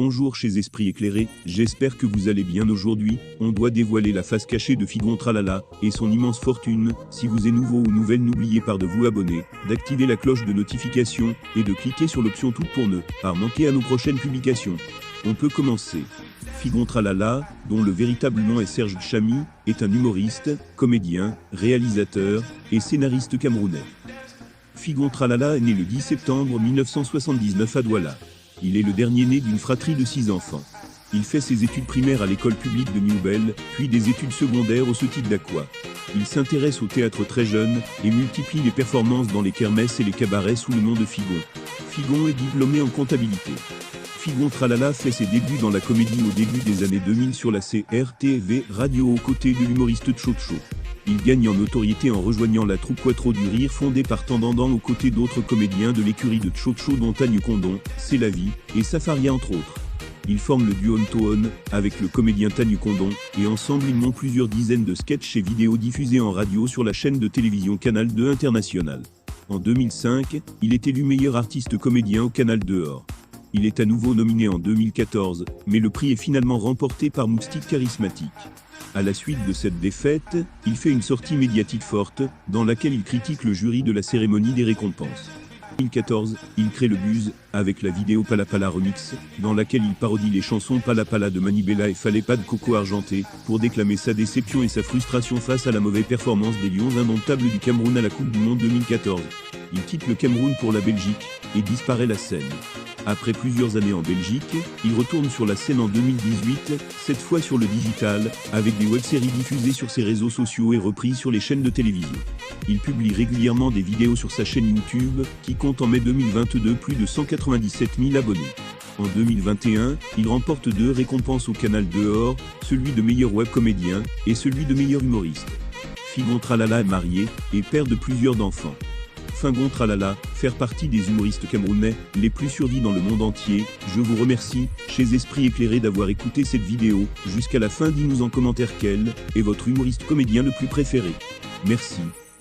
Bonjour chez Esprits Éclairés, j'espère que vous allez bien aujourd'hui. On doit dévoiler la face cachée de Figon Tralala et son immense fortune. Si vous êtes nouveau ou nouvelle, n'oubliez pas de vous abonner, d'activer la cloche de notification et de cliquer sur l'option toute pour ne pas manquer à nos prochaines publications. On peut commencer. Figon Tralala, dont le véritable nom est Serge Chamy, est un humoriste, comédien, réalisateur et scénariste camerounais. Figon Tralala est né le 10 septembre 1979 à Douala. Il est le dernier né d'une fratrie de 6 enfants. Il fait ses études primaires à l'école publique de Newbell, puis des études secondaires au Sotit d'Aqua. Il s'intéresse au théâtre très jeune et multiplie les performances dans les kermesses et les cabarets sous le nom de Figon. Figon est diplômé en comptabilité. Figon Tralala fait ses débuts dans la comédie au début des années 2000 sur la CRTV radio aux côtés de l'humoriste Tchotcho. Il gagne en notoriété en rejoignant la troupe Quattro du Rire fondée par Tandandan aux côtés d'autres comédiens de l'écurie de Tchotcho dont Tanya Condon, C'est la vie, et Safaria entre autres. Il forme le duo Ntoon avec le comédien Tanya Condon et ensemble ils montent plusieurs dizaines de sketchs et vidéos diffusés en radio sur la chaîne de télévision Canal 2 International. En 2005, il est élu meilleur artiste comédien au Canal 2 Or. Il est à nouveau nominé en 2014, mais le prix est finalement remporté par Moustique Charismatique. À la suite de cette défaite, il fait une sortie médiatique forte, dans laquelle il critique le jury de la cérémonie des récompenses. En 2014, il crée le buzz, avec la vidéo Palapala Remix, dans laquelle il parodie les chansons Palapala de Manibella et Fallait pas de Coco Argenté, pour déclamer sa déception et sa frustration face à la mauvaise performance des Lions indomptables du Cameroun à la Coupe du Monde 2014. Il quitte le Cameroun pour la Belgique, et disparaît la scène. Après plusieurs années en Belgique, il retourne sur la scène en 2018, cette fois sur le digital, avec des web-séries diffusées sur ses réseaux sociaux et reprises sur les chaînes de télévision. Il publie régulièrement des vidéos sur sa chaîne YouTube, qui compte en mai 2022 plus de 197 000 abonnés. En 2021, il remporte 2 récompenses au Canal 2 Or, celui de meilleur web comédien et celui de meilleur humoriste. Figon Tralala est marié et père de plusieurs enfants. Figon Tralala, faire partie des humoristes camerounais les plus suivis dans le monde entier. Je vous remercie, chez Esprits Éclairés, d'avoir écouté cette vidéo jusqu'à la fin. Dis-nous en commentaire quel est votre humoriste comédien le plus préféré. Merci.